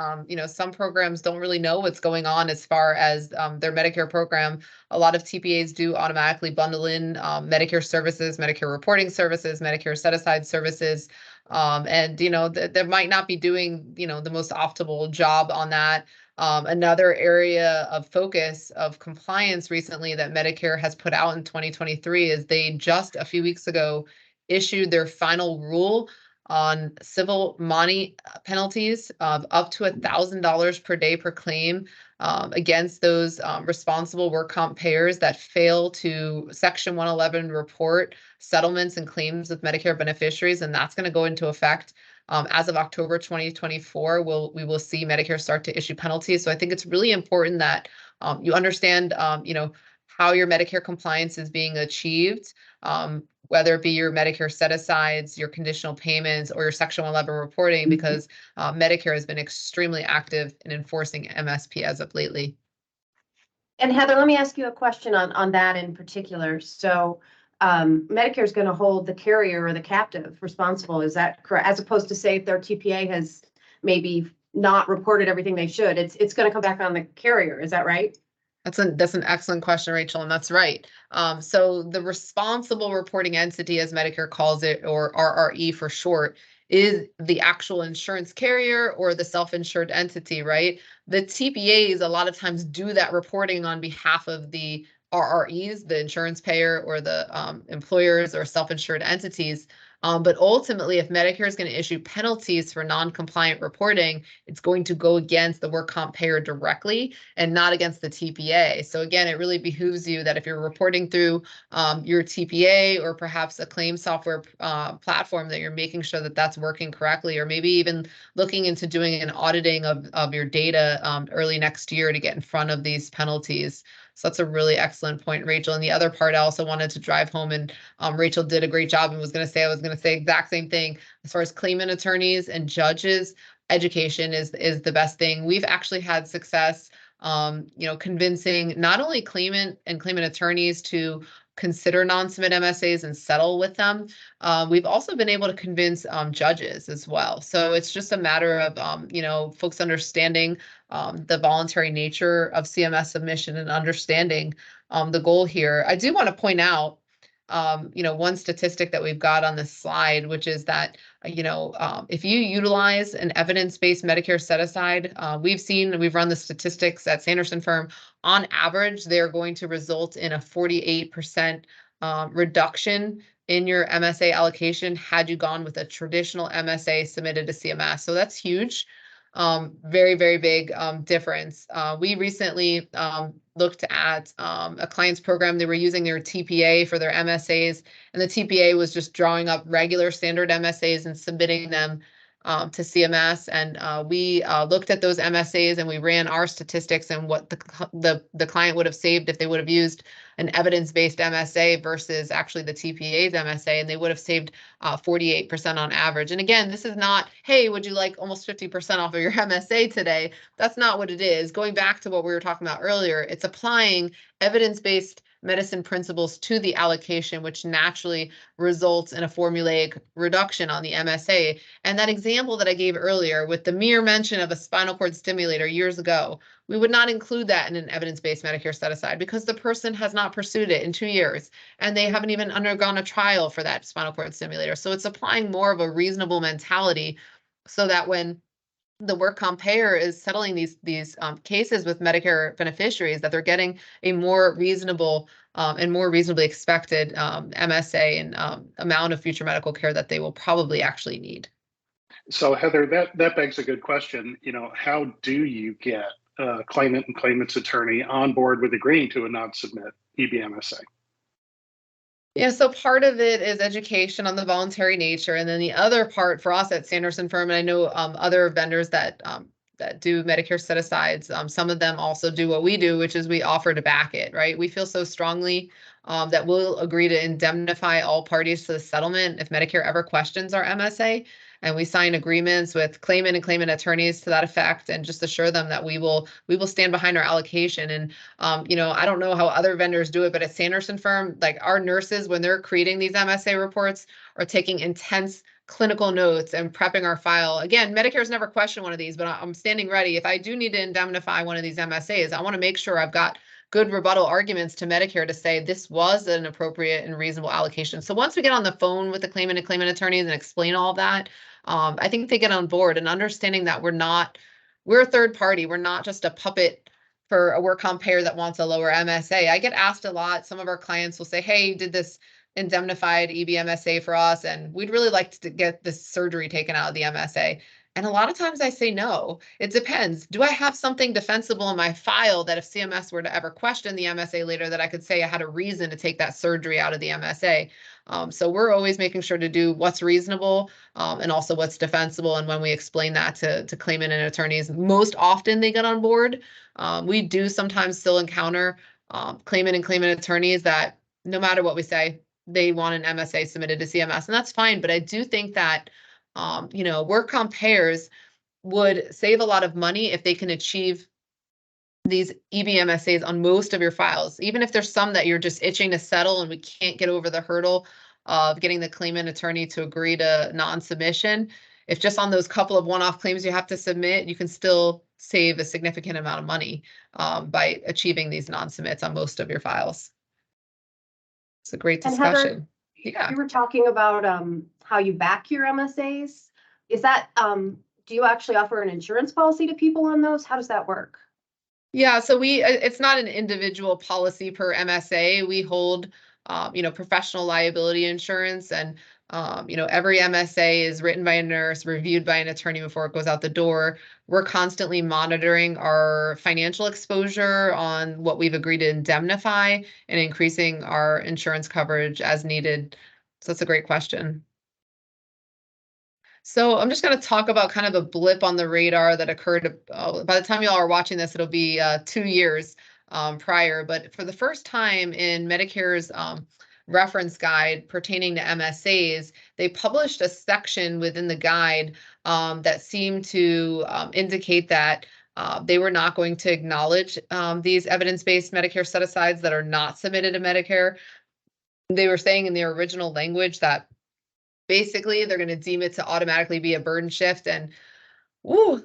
some programs don't really know what's going on as far as their Medicare program. A lot of TPAs do automatically bundle in Medicare services, Medicare reporting services, Medicare set-aside services, and they might not be doing the most optimal job on that. Another area of focus of compliance recently that Medicare has put out in 2023 is they just a few weeks ago issued their final rule on civil money penalties of up to $1,000 per day per claim against those responsible work comp payers that fail to Section 111 report settlements and claims with Medicare beneficiaries, and that's going to go into effect as of October 2024. We will see Medicare start to issue penalties. So I think it's really important that you understand, how your Medicare compliance is being achieved, whether it be your Medicare set-asides, your conditional payments, or your Section 111 reporting, because Medicare has been extremely active in enforcing MSP as of lately. And Heather, let me ask you a question on that in particular. So Medicare is going to hold the carrier or the captive responsible. Is that correct? As opposed to say if their TPA has maybe not reported everything they should, it's going to come back on the carrier. Is that right? That's an excellent question, Rachel, and that's right. So the responsible reporting entity, as Medicare calls it, or RRE for short, is the actual insurance carrier or the self-insured entity, right? The TPAs a lot of times do that reporting on behalf of the RREs, the insurance payer, or the employers or self-insured entities. But ultimately, if Medicare is going to issue penalties for non-compliant reporting, it's going to go against the work comp payer directly and not against the TPA. So again, it really behooves you that if you're reporting through your TPA or perhaps a claim software platform, that you're making sure that that's working correctly, or maybe even looking into doing an auditing of your data early next year to get in front of these penalties. So that's a really excellent point, Rachel. And the other part I also wanted to drive home, and Rachel did a great job and I was going to say exact same thing. As far as claimant attorneys and judges, education is the best thing. We've actually had success, convincing not only claimant and claimant attorneys to consider non-submit MSAs and settle with them. We've also been able to convince judges as well. So it's just a matter of, folks understanding the voluntary nature of CMS submission and understanding the goal here. I do want to point out, one statistic that we've got on this slide, which is that, if you utilize an evidence-based Medicare set-aside, we've run the statistics at Sanderson Firm. On average, they're going to result in a 48% reduction in your MSA allocation had you gone with a traditional MSA submitted to CMS. So that's huge. Very, very big difference. We recently looked at a client's program. They were using their TPA for their MSAs, and the TPA was just drawing up regular standard MSAs and submitting them to CMS. And we looked at those MSAs and we ran our statistics and what the client would have saved if they would have used an evidence-based MSA versus actually the TPA's MSA, and they would have saved 48% on average. And again, this is not, hey, would you like almost 50% off of your MSA today? That's not what it is. Going back to what we were talking about earlier, it's applying evidence-based medicine principles to the allocation, which naturally results in a formulaic reduction on the MSA. And that example that I gave earlier with the mere mention of a spinal cord stimulator years ago, we would not include that in an evidence-based Medicare set-aside because the person has not pursued it in 2 years and they haven't even undergone a trial for that spinal cord stimulator. So it's applying more of a reasonable mentality so that when the work comp payer is settling these cases with Medicare beneficiaries, that they're getting a more reasonable and more reasonably expected MSA and amount of future medical care that they will probably actually need. So Heather, that begs a good question. How do you get a claimant and claimant's attorney on board with agreeing to a non-submit EBMSA? Yeah, so part of it is education on the voluntary nature, and then the other part for us at Sanderson Firm, and I know other vendors that do Medicare set-asides, some of them also do what we do, which is we offer to back it, right? We feel so strongly that we'll agree to indemnify all parties to the settlement if Medicare ever questions our MSA, and we sign agreements with claimant and claimant attorneys to that effect, and just assure them that we will stand behind our allocation. And I don't know how other vendors do it, but at Sanderson Firm, like our nurses, when they're creating these MSA reports, are taking intense clinical notes and prepping our file. Again, Medicare's never questioned one of these, but I'm standing ready. If I do need to indemnify one of these MSAs, I want to make sure I've got good rebuttal arguments to Medicare to say this was an appropriate and reasonable allocation. So once we get on the phone with the claimant and claimant attorneys and explain all of that, I think they get on board and understanding that we're a third party. We're not just a puppet for a work comp payer that wants a lower MSA. I get asked a lot. Some of our clients will say, hey, did this indemnified EBMSA for us, and we'd really like to get this surgery taken out of the MSA. And a lot of times I say no. It depends. Do I have something defensible in my file that if CMS were to ever question the MSA later, that I could say I had a reason to take that surgery out of the MSA? So we're always making sure to do what's reasonable and also what's defensible. And when we explain that to claimant and attorneys, most often they get on board. We do sometimes still encounter claimant and claimant attorneys that no matter what we say, they want an MSA submitted to CMS, and that's fine. But I do think that work comp payers would save a lot of money if they can achieve these EBMSAs on most of your files, even if there's some that you're just itching to settle and we can't get over the hurdle of getting the claimant attorney to agree to non-submission. If just on those couple of one-off claims you have to submit, you can still save a significant amount of money by achieving these non-submits on most of your files. It's a great discussion. Heather, yeah. You were talking about how you back your MSAs. Is that, do you actually offer an insurance policy to people on those? How does that work? Yeah, so it's not an individual policy per MSA. We hold, professional liability insurance, and, every MSA is written by a nurse, reviewed by an attorney before it goes out the door. We're constantly monitoring our financial exposure on what we've agreed to indemnify and increasing our insurance coverage as needed. So that's a great question. So I'm just going to talk about kind of a blip on the radar that occurred. By the time y'all are watching this, it'll be 2 years prior. But for the first time in Medicare's reference guide pertaining to MSAs, they published a section within the guide that seemed to indicate that they were not going to acknowledge these evidence-based Medicare set-asides that are not submitted to Medicare. They were saying in their original language that basically they're going to deem it to automatically be a burden shift. And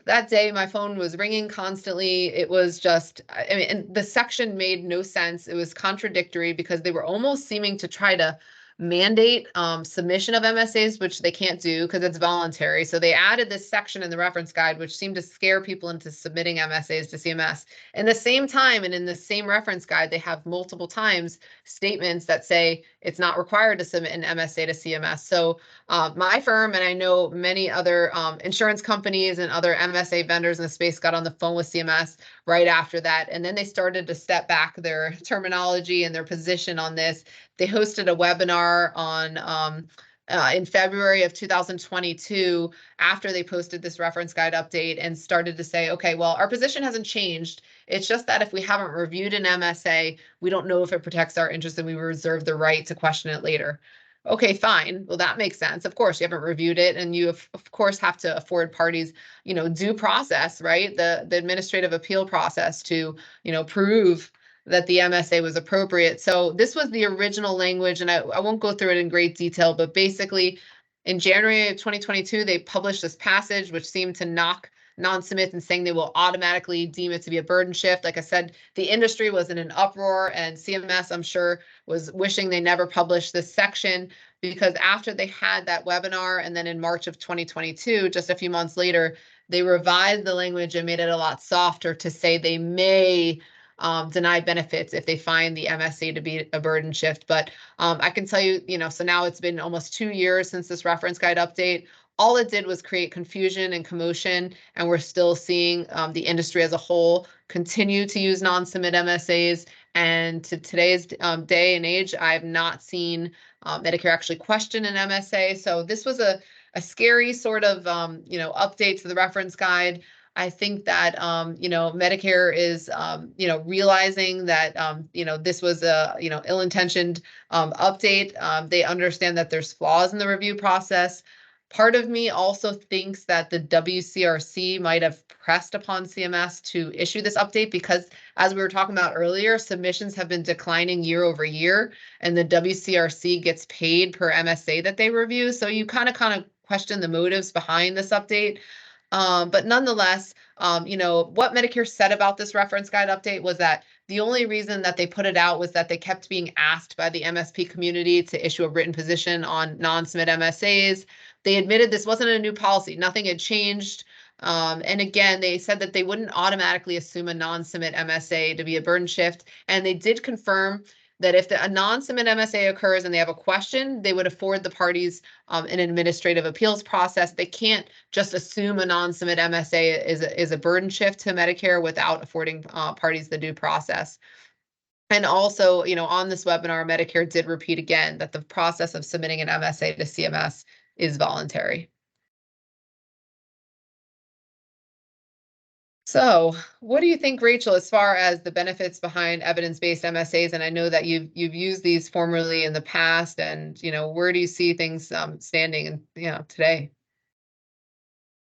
that day my phone was ringing constantly. It was just, and the section made no sense. It was contradictory because they were almost seeming to try to mandate submission of MSAs, which they can't do because it's voluntary. So they added this section in the reference guide, which seemed to scare people into submitting MSAs to CMS. In the same time, and in the same reference guide, they have multiple times statements that say it's not required to submit an MSA to CMS. So my firm, and I know many other insurance companies and other MSA vendors in the space, got on the phone with CMS right after that. And then they started to step back their terminology and their position on this. They hosted a webinar on in February of 2022 after they posted this reference guide update and started to say, okay, well, our position hasn't changed. It's just that if we haven't reviewed an MSA, we don't know if it protects our interest and we reserve the right to question it later. Okay, fine. Well, that makes sense. Of course, you haven't reviewed it, and you of course have to afford parties, due process, right? The administrative appeal process to, prove that the MSA was appropriate. So this was the original language, and I won't go through it in great detail, but basically in January of 2022, they published this passage which seemed to knock non-submits and saying they will automatically deem it to be a burden shift. Like I said, the industry was in an uproar, and CMS, I'm sure, was wishing they never published this section, because after they had that webinar and then in March of 2022, just a few months later, they revised the language and made it a lot softer to say they may deny benefits if they find the MSA to be a burden shift. But I can tell you, so now it's been almost 2 years since this reference guide update. All it did was create confusion and commotion, and we're still seeing the industry as a whole continue to use non-submit MSAs. And to today's day and age, I have not seen Medicare actually question an MSA. So this was a scary sort of, update to the reference guide. I think that, Medicare is, realizing that, this was a, ill-intentioned update. They understand that there's flaws in the review process. Part of me also thinks that the WCRC might have pressed upon CMS to issue this update because, as we were talking about earlier, submissions have been declining year over year, and the WCRC gets paid per MSA that they review. So you kind of question the motives behind this update. But nonetheless, what Medicare said about this reference guide update was that the only reason that they put it out was that they kept being asked by the MSP community to issue a written position on non-submit MSAs. They admitted this wasn't a new policy. Nothing had changed. And again, they said that they wouldn't automatically assume a non-submit MSA to be a burden shift. And they did confirm that if a non-submit MSA occurs and they have a question, they would afford the parties an administrative appeals process. They can't just assume a non-submit MSA is a burden shift to Medicare without affording parties the due process. And also, on this webinar, Medicare did repeat again that the process of submitting an MSA to CMS is voluntary. So what do you think, Rachel, as far as the benefits behind evidence-based MSAs? And I know that you've used these formerly in the past, and where do you see things standing today?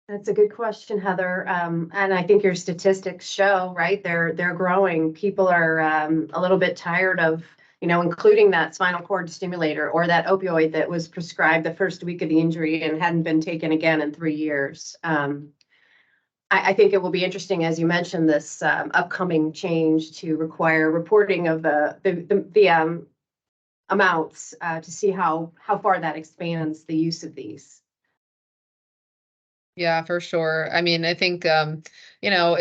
That's a good question, Heather. And I think your statistics show, right, they're growing. People are a little bit tired of, including that spinal cord stimulator or that opioid that was prescribed the first week of the injury and hadn't been taken again in 3 years. I think it will be interesting, as you mentioned, this upcoming change to require reporting of the amounts to see how far that expands the use of these. Yeah, for sure. I mean, I think, it'll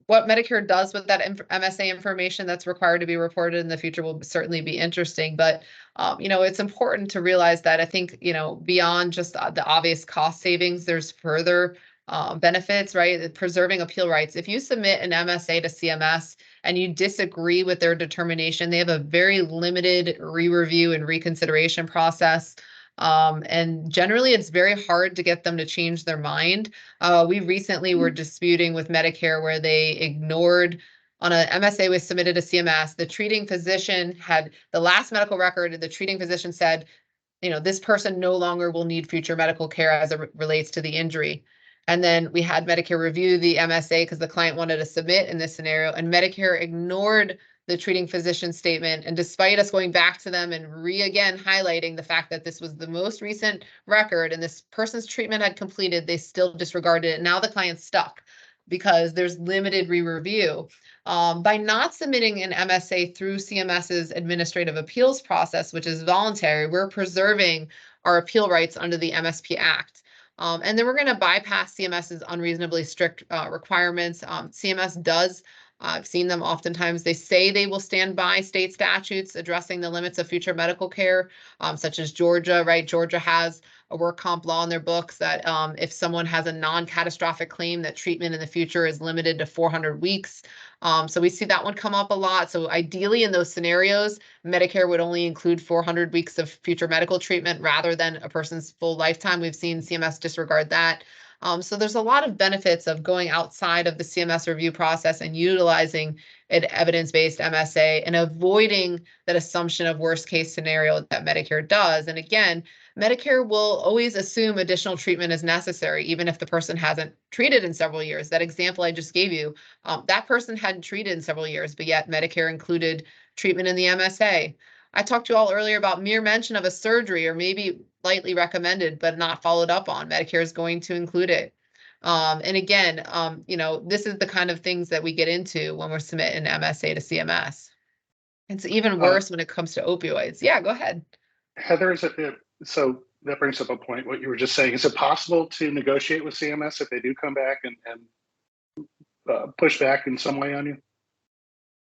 what Medicare does with that MSA information that's required to be reported in the future will certainly be interesting. But, it's important to realize that I think, beyond just the obvious cost savings, there's further benefits, right? Preserving appeal rights. If you submit an MSA to CMS and you disagree with their determination, they have a very limited re-review and reconsideration process. And generally, it's very hard to get them to change their mind. We recently were disputing with Medicare where they ignored on a MSA was submitted to CMS. The treating physician had the last medical record. The treating physician said, this person no longer will need future medical care as it relates to the injury. And then we had Medicare review the MSA because the client wanted to submit in this scenario, and Medicare ignored the treating physician statement. And despite us going back to them and again highlighting the fact that this was the most recent record and this person's treatment had completed, they still disregarded it. Now the client's stuck because there's limited re-review. By not submitting an MSA through CMS's administrative appeals process, which is voluntary, we're preserving our appeal rights under the MSP Act. And then we're going to bypass CMS's unreasonably strict requirements. CMS does, I've seen them oftentimes, they say they will stand by state statutes addressing the limits of future medical care, such as Georgia, right? Georgia has a work comp law in their books that if someone has a non-catastrophic claim, that treatment in the future is limited to 400 weeks. So we see that one come up a lot. So ideally in those scenarios, Medicare would only include 400 weeks of future medical treatment rather than a person's full lifetime. We've seen CMS disregard that. So there's a lot of benefits of going outside of the CMS review process and utilizing an evidence-based MSA and avoiding that assumption of worst case scenario that Medicare does. And again, Medicare will always assume additional treatment is necessary, even if the person hasn't treated in several years. That example I just gave you, that person hadn't treated in several years, but yet Medicare included treatment in the MSA. I talked to you all earlier about mere mention of a surgery or maybe lightly recommended, but not followed up on. Medicare is going to include it. And again, this is the kind of things that we get into when we're submitting an MSA to CMS. It's even worse when it comes to opioids. Yeah, go ahead. Heather, so that brings up a point, what you were just saying. Is it possible to negotiate with CMS if they do come back and push back in some way on you?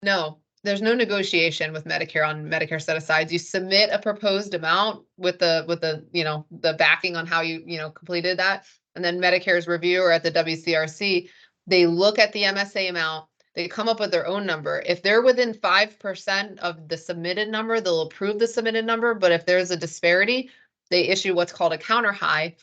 No, there's no negotiation with Medicare on Medicare set-asides. You submit a proposed amount with the backing on how you completed that, and then Medicare's review or at the WCRC, they look at the MSA amount. They come up with their own number. If they're within 5% of the submitted number, they'll approve the submitted number. But if there's a disparity, they issue what's called a counter high.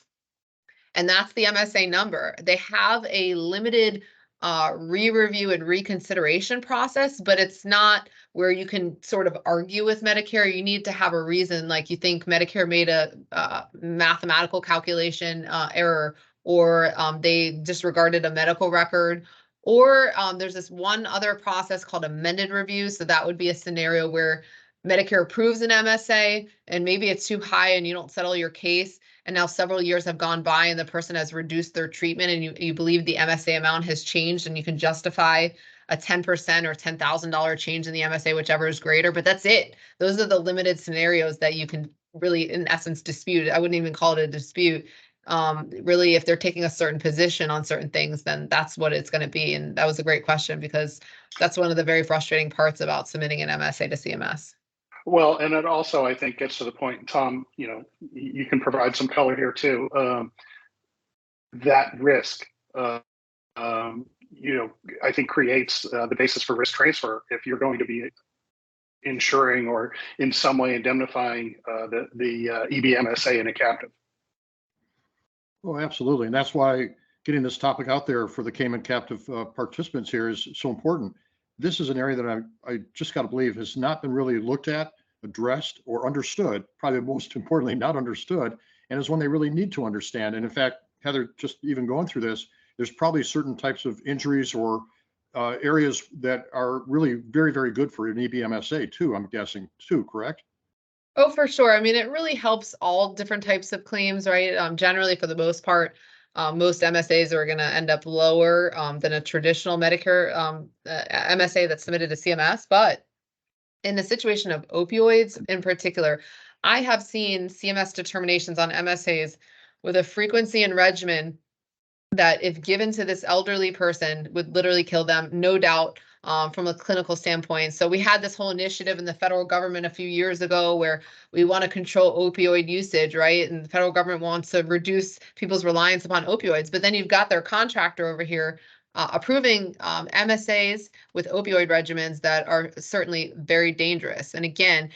And that's the MSA number. They have a limited re-review and reconsideration process, but it's not where you can sort of argue with Medicare. You need to have a reason, like you think Medicare made a mathematical calculation error, or they disregarded a medical record. Or there's this one other process called amended review. So that would be a scenario where Medicare approves an MSA and maybe it's too high and you don't settle your case. And now several years have gone by and the person has reduced their treatment and you believe the MSA amount has changed and you can justify a 10% or $10,000 change in the MSA, whichever is greater. But that's it. Those are the limited scenarios that you can really, in essence, dispute. I wouldn't even call it a dispute. really, if they're taking a certain position on certain things, then that's what it's going to be. And that was a great question, because that's one of the very frustrating parts about submitting an MSA to CMS. Well, and it also, I think, gets to the point, Tom, you can provide some color here too. That risk, I think creates the basis for risk transfer if you're going to be insuring or in some way indemnifying the EBMSA in a captive. Oh, absolutely. And that's why getting this topic out there for the Cayman captive participants here is so important. This is an area that I just got to believe has not been really looked at, addressed, or understood, probably most importantly, not understood, and is one they really need to understand. And in fact, Heather, just even going through this, there's probably certain types of injuries or areas that are really very, very good for an EBMSA too, I'm guessing too, correct? Oh, for sure. I mean, it really helps all different types of claims, right? Generally, for the most part, most MSAs are going to end up lower than a traditional Medicare MSA that's submitted to CMS. But in the situation of opioids in particular, I have seen CMS determinations on MSAs with a frequency and regimen that, if given to this elderly person, would literally kill them, no doubt, from a clinical standpoint. So we had this whole initiative in the federal government a few years ago where we want to control opioid usage, right? And the federal government wants to reduce people's reliance upon opioids. But then you've got their contractor over here approving MSAs with opioid regimens that are certainly very dangerous. And again,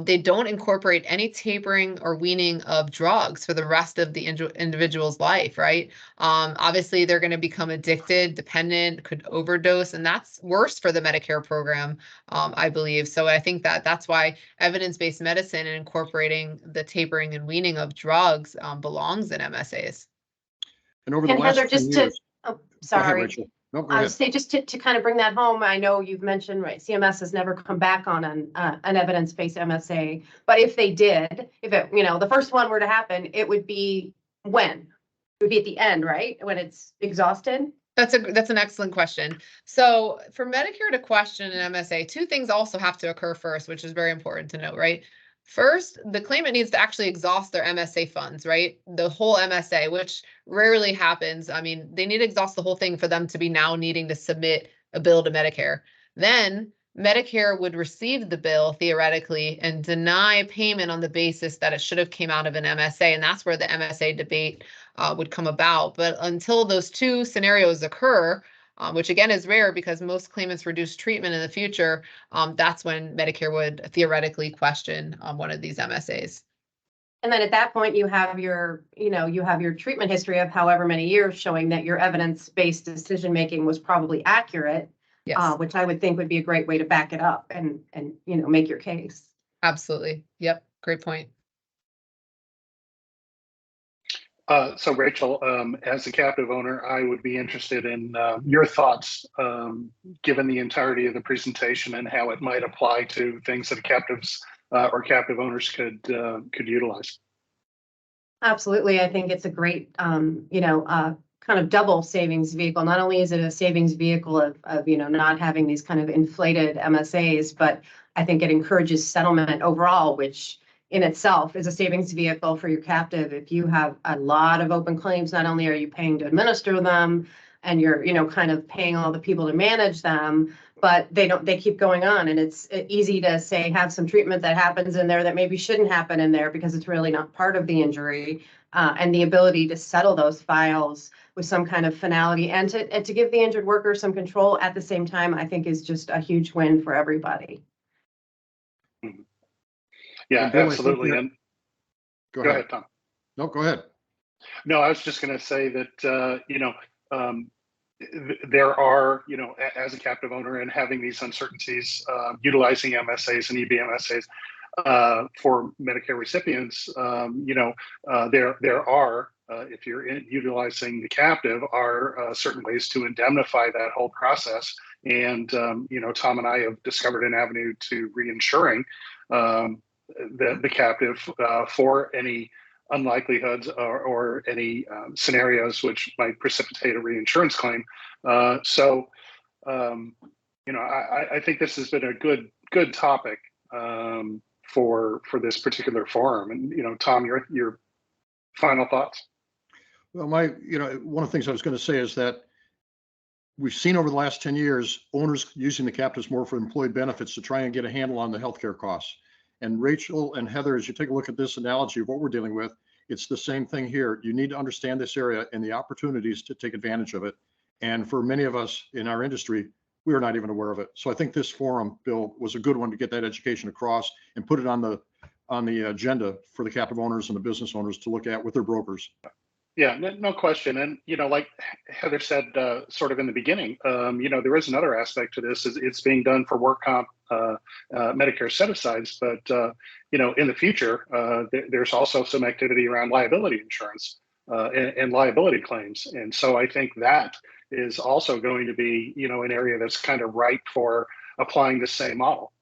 they don't incorporate any tapering or weaning of drugs for the rest of the individual's life, right? Obviously, they're going to become addicted, dependent, could overdose, and that's worse for the Medicare program, I believe. So I think that that's why evidence-based medicine and incorporating the tapering and weaning of drugs belongs in MSAs. And over the And last Heather, 10 years, oh, go ahead, sorry. Rachel. No, go I ahead. would say, just to kind of bring that home, I know you've mentioned, right, CMS has never come back on an evidence-based MSA, but if they did, if it, the first one were to happen, it would be when? It would be at the end, right? When it's exhausted? That's an excellent question. So for Medicare to question an MSA, two things also have to occur first, which is very important to note, right? First, the claimant needs to actually exhaust their MSA funds, right? The whole MSA, which rarely happens. I mean, they need to exhaust the whole thing for them to be now needing to submit a bill to Medicare. Then Medicare would receive the bill theoretically and deny payment on the basis that it should have came out of an MSA. And that's where the MSA debate would come about. But until those two scenarios occur, which again is rare because most claimants reduce treatment in the future, that's when Medicare would theoretically question one of these MSAs. And then at that point, you have your treatment history of however many years showing that your evidence-based decision-making was probably accurate, Yes, which I would think would be a great way to back it up and make your case. absolutely. Yep, great point. So Rachel, as a captive owner, I would be interested in your thoughts, given the entirety of the presentation and how it might apply to things that captives or captive owners could utilize. Absolutely. I think it's a great, kind of double savings vehicle. Not only is it a savings vehicle of not having these kind of inflated MSAs, but I think it encourages settlement overall, which in itself is a savings vehicle for your captive. If you have a lot of open claims, not only are you paying to administer them and you're, kind of paying all the people to manage them, but they keep going on. And it's easy to say, have some treatment that happens in there that maybe shouldn't happen in there because it's really not part of the injury. And the ability to settle those files with some kind of finality and to give the injured worker some control at the same time, I think is just a huge win for everybody. Yeah, And Bill, absolutely. And go ahead, Tom. No, go ahead. No, I was just going to say that, there are, as a captive owner and having these uncertainties, utilizing MSAs and EBMSAs for Medicare recipients, there are, if you're utilizing the captive, are certain ways to indemnify that whole process. And, Tom and I have discovered an avenue to reinsuring the captive for any unlikelihoods or any scenarios which might precipitate a reinsurance claim. I think this has been a good topic for this particular forum. And Tom, your final thoughts? Well, one of the things I was going to say is that we've seen over the last 10 years, owners using the captives more for employee benefits to try and get a handle on the healthcare costs. And Rachel and Heather, as you take a look at this analogy of what we're dealing with, it's the same thing here. You need to understand this area and the opportunities to take advantage of it. And for many of us in our industry, we are not even aware of it. So I think this forum, Bill, was a good one to get that education across and put it on the agenda for the captive owners and the business owners to look at with their brokers. Yeah, no question. And, like Heather said, sort of in the beginning, there is another aspect to this. Is it's being done for work comp, Medicare set-asides, but, in the future, there's also some activity around liability insurance and liability claims. And so I think that is also going to be, an area that's kind of ripe for applying the same model.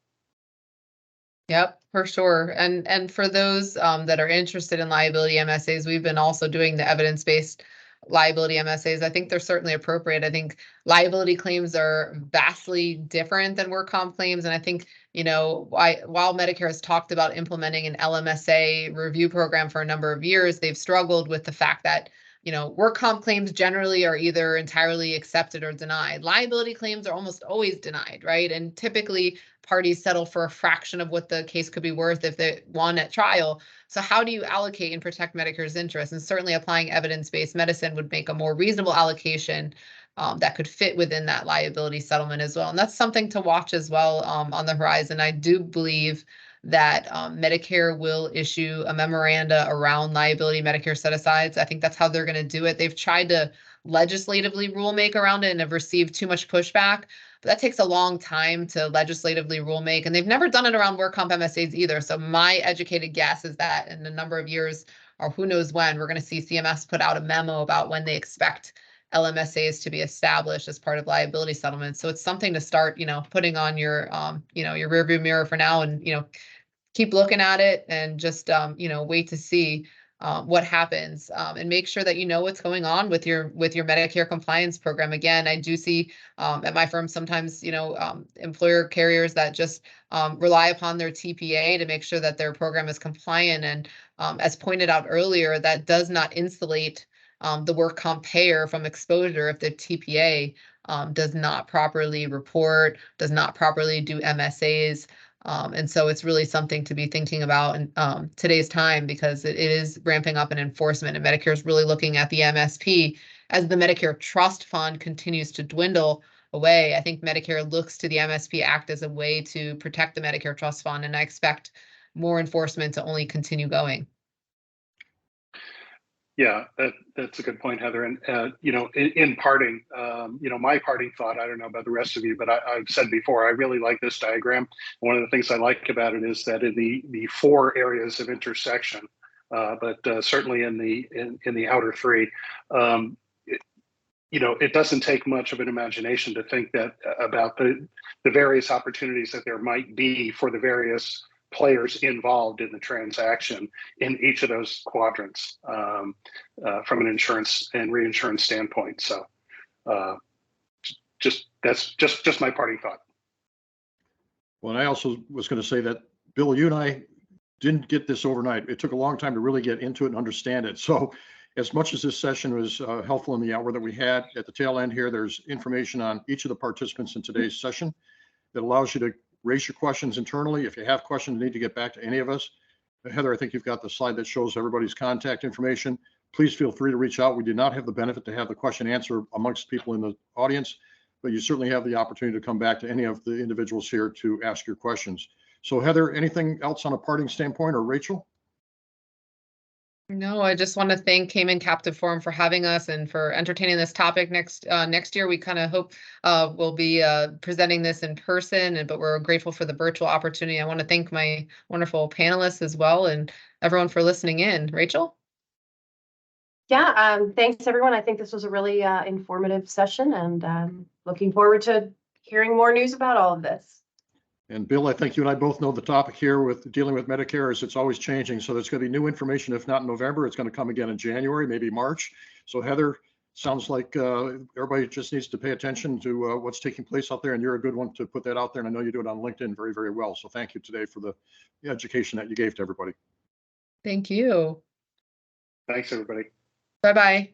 Yep, for sure. And for those that are interested in liability MSAs, we've been also doing the evidence-based liability MSAs. I think they're certainly appropriate. I think liability claims are vastly different than work comp claims. And I think, while Medicare has talked about implementing an LMSA review program for a number of years, they've struggled with the fact that work comp claims generally are either entirely accepted or denied. Liability claims are almost always denied, right? And typically parties settle for a fraction of what the case could be worth if they won at trial. So how do you allocate and protect Medicare's interests? And certainly applying evidence-based medicine would make a more reasonable allocation that could fit within that liability settlement as well. And that's something to watch as well on the horizon. I do believe that Medicare will issue a memoranda around liability Medicare set-asides. I think that's how they're going to do it. They've tried to legislatively rule make around it and have received too much pushback, but that takes a long time to legislatively rule make, and they've never done it around work comp MSAs either. So my educated guess is that in a number of years, or who knows when, we're going to see CMS put out a memo about when they expect LMSAs to be established as part of liability settlements. So it's something to start, putting on your, your rearview mirror for now, and, keep looking at it and just, wait to see what happens, and make sure that you know what's going on with your Medicare compliance program. Again, I do see at my firm sometimes, employer carriers that just rely upon their TPA to make sure that their program is compliant. And as pointed out earlier, that does not insulate the work comp payer from exposure if the TPA does not properly report, does not properly do MSAs. And so it's really something to be thinking about in today's time, because it is ramping up in enforcement, and Medicare is really looking at the MSP as the Medicare trust fund continues to dwindle away. I think Medicare looks to the MSP Act as a way to protect the Medicare trust fund, and I expect more enforcement to only continue going. Yeah, that's a good point, Heather. And, in parting, my parting thought, I don't know about the rest of you, but I've said before, I really like this diagram. One of the things I like about it is that in the four areas of intersection, but certainly in the outer three, it doesn't take much of an imagination to think that about the various opportunities that there might be for the various players involved in the transaction in each of those quadrants from an insurance and reinsurance standpoint. So that's just my parting thought. Well, and I also was going to say that, Bill, you and I didn't get this overnight. It took a long time to really get into it and understand it. So as much as this session was helpful in the hour that we had, at the tail end here, there's information on each of the participants in today's session that allows you to raise your questions internally. If you have questions, you need to get back to any of us. Heather, I think you've got the slide that shows everybody's contact information. Please feel free to reach out. We did not have the benefit to have the question answer amongst people in the audience, but you certainly have the opportunity to come back to any of the individuals here to ask your questions. So Heather, anything else on a parting standpoint, or Rachel? No, I just want to thank Cayman Captive Forum for having us and for entertaining this topic. Next year, we kind of hope we'll be presenting this in person, but we're grateful for the virtual opportunity. I want to thank my wonderful panelists as well, and everyone for listening in. Rachel? Yeah, thanks everyone. I think this was a really informative session, and looking forward to hearing more news about all of this. And Bill, I think you and I both know the topic here with dealing with Medicare is it's always changing. So there's going to be new information. If not in November, it's going to come again in January, maybe March. So Heather, sounds like everybody just needs to pay attention to what's taking place out there. And you're a good one to put that out there. And I know you do it on LinkedIn very, very well. So thank you today for the education that you gave to everybody. Thank you. Thanks, everybody. Bye-bye.